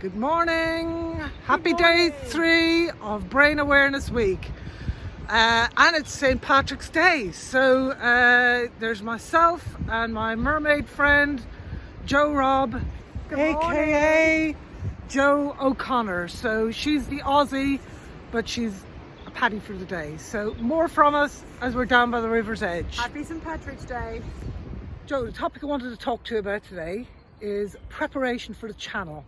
Good morning. Happy day 3 of Brain Awareness Week. And it's St. Patrick's Day. So there's myself and my mermaid friend, Robb, aka Jo O'Connor. So she's the Aussie, but she's a paddy for the day. So more from us as we're down by the river's edge. Happy St. Patrick's Day. Jo, the topic I wanted to talk to you about today is preparation for the Channel.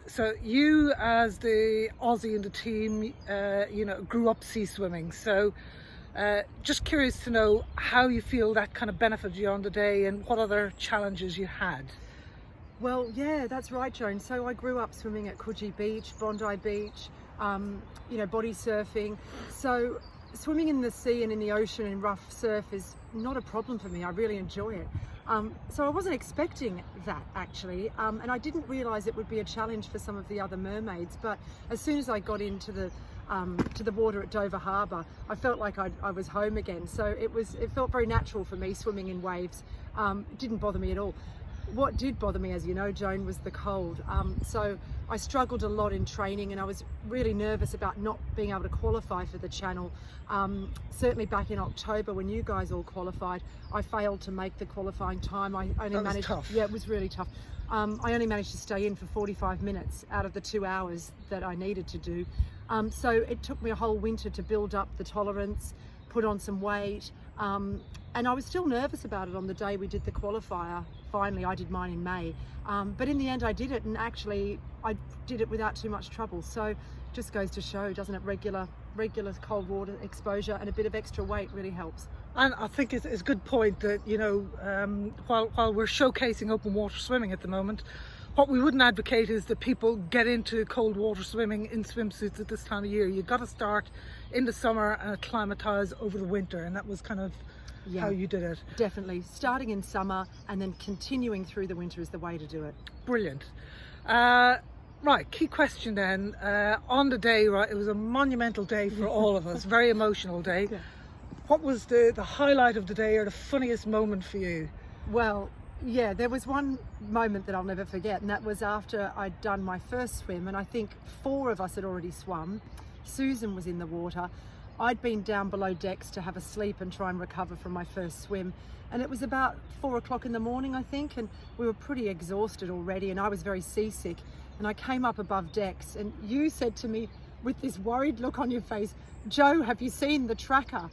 So you, as the Aussie in the team, grew up sea swimming. So just curious to know how you feel that kind of benefited you on the day and what other challenges you had. Well, yeah, that's right, Joan. So I grew up swimming at Coogee Beach, Bondi Beach, body surfing. So swimming in the sea and in the ocean in rough surf is not a problem for me. I really enjoy it. So I wasn't expecting that actually, and I didn't realise it would be a challenge for some of the other mermaids. But as soon as I got into the water at Dover Harbour, I felt like I was home again. So it felt very natural for me swimming in waves. It didn't bother me at all. What did bother me, as you know, Joan, was the cold. So I struggled a lot in training, and I was really nervous about not being able to qualify for the Channel. Certainly back in October when you guys all qualified, I failed to make the qualifying time. I only managed. Tough. Yeah, it was really tough. I only managed to stay in for 45 minutes out of the 2 hours that I needed to do. So it took me a whole winter to build up the tolerance, put on some weight, and I was still nervous about it on the day we did the qualifier. Finally, I did mine in May, but in the end I did it, and actually I did it without too much trouble. So just goes to show, doesn't it, regular cold water exposure and a bit of extra weight really helps. And I think it's a good point that, while we're showcasing open water swimming at the moment, what we wouldn't advocate is that people get into cold water swimming in swimsuits at this time of year. You've got to start in the summer and acclimatise over the winter, and that was kind of how you did it. Definitely. Starting in summer and then continuing through the winter is the way to do it. Brilliant. Right, key question then. On the day, right, it was a monumental day for all of us, very emotional day. Yeah. What was the highlight of the day or the funniest moment for you? Well, yeah, there was one moment that I'll never forget, and that was after I'd done my first swim, and I think 4 of us had already swum. Susan was in the water. I'd been down below decks to have a sleep and try and recover from my first swim, and it was about 4 o'clock in the morning, I think, and we were pretty exhausted already, and I was very seasick, and I came up above decks, and you said to me with this worried look on your face, "Jo, have you seen the tracker?"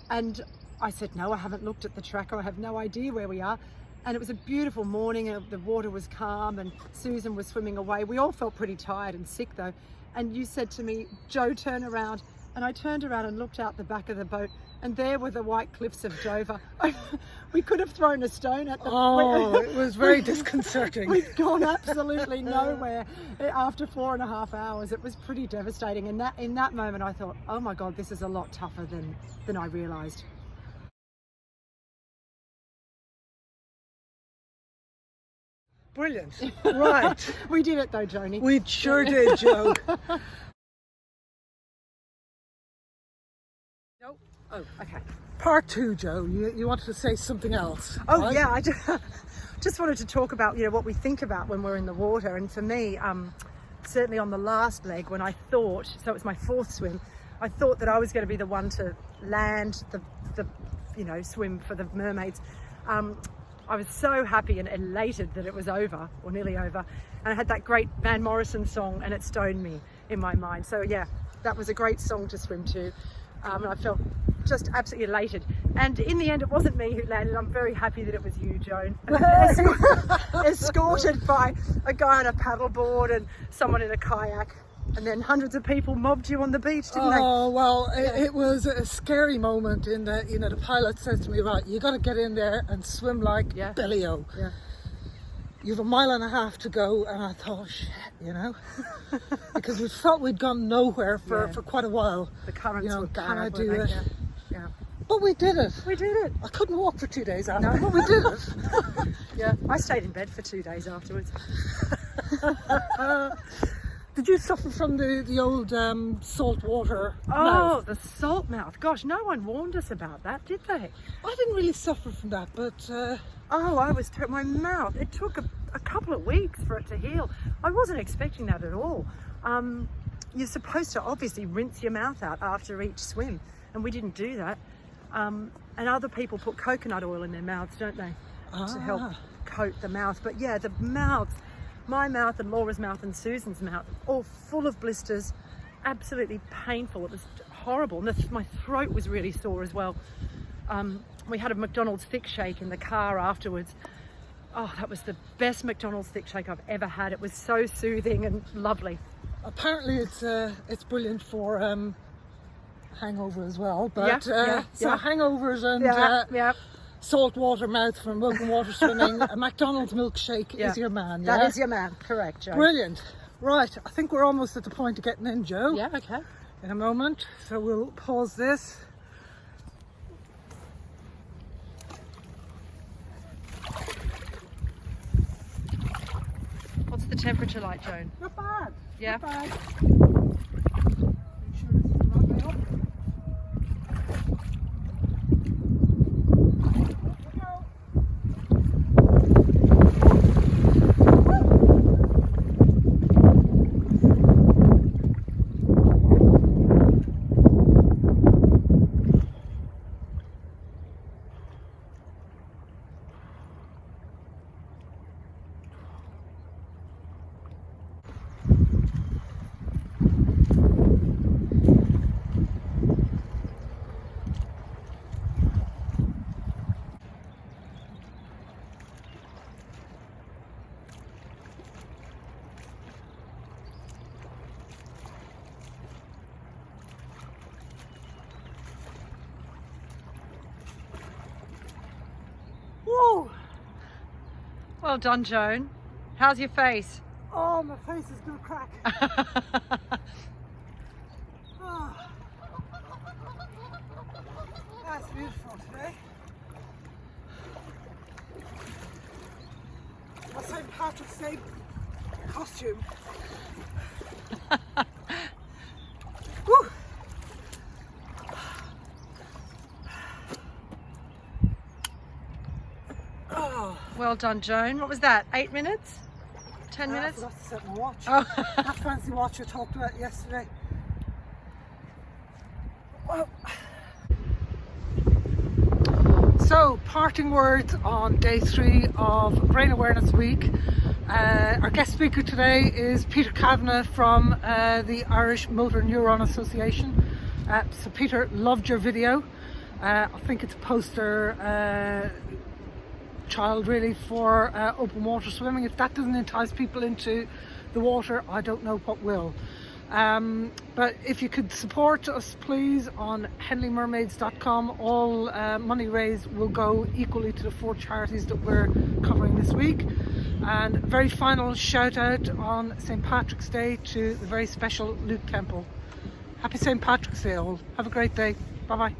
And I said, "No, I haven't looked at the tracker. I have no idea where we are." And it was a beautiful morning, and the water was calm, and Susan was swimming away. We all felt pretty tired and sick though. And you said to me, "Jo, turn around." And I turned around and looked out the back of the boat, and there were the white cliffs of Dover. We could have thrown a stone at them. Oh, it was very disconcerting. We'd gone absolutely nowhere after 4.5 hours. It was pretty devastating. And in that moment I thought, oh my God, this is a lot tougher than I realised. Brilliant. Right. We did it though, Joni. We sure did, Jo. Nope. Oh, okay. Part 2, Jo. You wanted to say something else. Oh, right? yeah. I just wanted to talk about, what we think about when we're in the water. And for me, certainly on the last leg, when I thought, so it was my 4th swim, I thought that I was going to be the one to land the swim for the mermaids. I was so happy and elated that it was over, or nearly over, and I had that great Van Morrison song, and it stoned me in my mind. So yeah, that was a great song to swim to, and I felt just absolutely elated. And in the end, it wasn't me who landed. I'm very happy that it was you, Joan. Escorted by a guy on a paddleboard and someone in a kayak. And then hundreds of people mobbed you on the beach, didn't they? Oh, well, it was a scary moment in that, the pilot says to me, right, you got to get in there and swim like Billy-O. Yeah. You have 1.5 miles to go, and I thought, shit, because we felt we'd gone nowhere for quite a while. The currents were bad. Can I do it? Yeah. But we did it. We did it. I couldn't walk for 2 days after, but we did it. Yeah, I stayed in bed for 2 days afterwards. Did you suffer from the old salt water mouth? The salt mouth. Gosh, no one warned us about that, did they? I didn't really suffer from that, but... I was... my mouth, it took a couple of weeks for it to heal. I wasn't expecting that at all. You're supposed to obviously rinse your mouth out after each swim, and we didn't do that. And other people put coconut oil in their mouths, don't they, to help coat the mouth. But yeah, the mouths, my mouth and Laura's mouth and Susan's mouth, all full of blisters, absolutely painful. It was horrible, and my throat was really sore as well. We had a McDonald's thick shake in the car afterwards. Oh, that was the best McDonald's thick shake I've ever had. It was so soothing and lovely. Apparently it's brilliant for hangover as well, but hangovers and saltwater mouth from open water swimming, a McDonald's milkshake is your man. That is your man, correct, Joan. Brilliant. Right, I think we're almost at the point of getting in, Jo. Yeah, okay. In a moment, so we'll pause this. What's the temperature like, Joan? Not bad. Yeah. Not bad. Make sure this is the right way up. Whoa! Well done, Joan. How's your face? Oh, my face is gonna crack. Oh. That's beautiful today. My St. Patrick's Day costume. Woo! Oh. Well done, Joan. What was that? 8 minutes? 10 minutes? I forgot to set my watch. Oh. That fancy watch I talked about yesterday. Well. So, parting words on day 3 of Brain Awareness Week. Our guest speaker today is Peter Kavanagh from the Irish Motor Neurone Association. So Peter, loved your video. I think it's a poster child really for open water swimming. If that doesn't entice people into the water, I don't know what will. But if you could support us please on henleymermaids.com, all money raised will go equally to the 4 charities that we're covering this week. And very final shout out on St. Patrick's Day to the very special Luke Temple. Happy St. Patrick's Day all. Have a great day. Bye bye.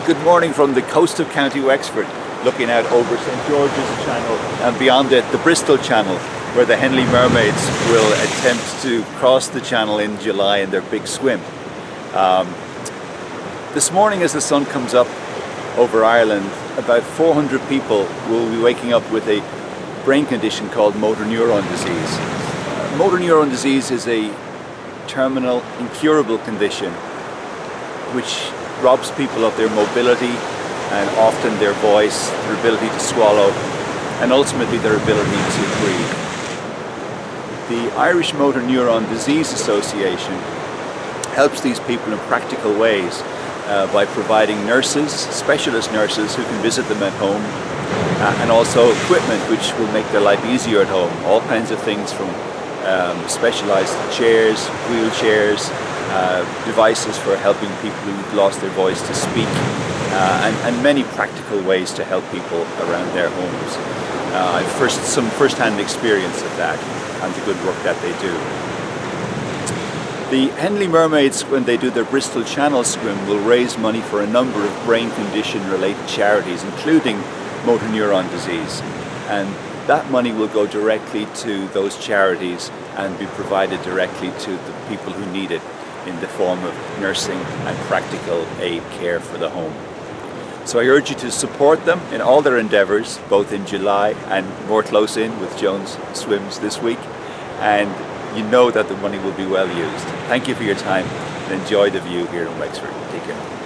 Good morning from the coast of County Wexford, looking out over St. George's Channel and beyond it the Bristol Channel, where the Henley Mermaids will attempt to cross the channel in July in their big swim. This morning as the sun comes up over Ireland, about 400 people will be waking up with a brain condition called motor neurone disease. Motor neurone disease is a terminal, incurable condition which robs people of their mobility and often their voice, their ability to swallow, and ultimately their ability to breathe. The Irish Motor Neurone Disease Association helps these people in practical ways by providing nurses, specialist nurses who can visit them at home, and also equipment which will make their life easier at home. All kinds of things from specialized chairs, wheelchairs, devices for helping people who've lost their voice to speak, and many practical ways to help people around their homes. I've some first-hand experience of that and the good work that they do. The Henley Mermaids, when they do their Bristol Channel swim, will raise money for a number of brain condition-related charities, including motor neurone disease. And that money will go directly to those charities and be provided directly to the people who need it in the form of nursing and practical aid care for the home. So I urge you to support them in all their endeavours, both in July and more close in with Joan's swims this week, and you know that the money will be well used. Thank you for your time and enjoy the view here in Wexford. Take care.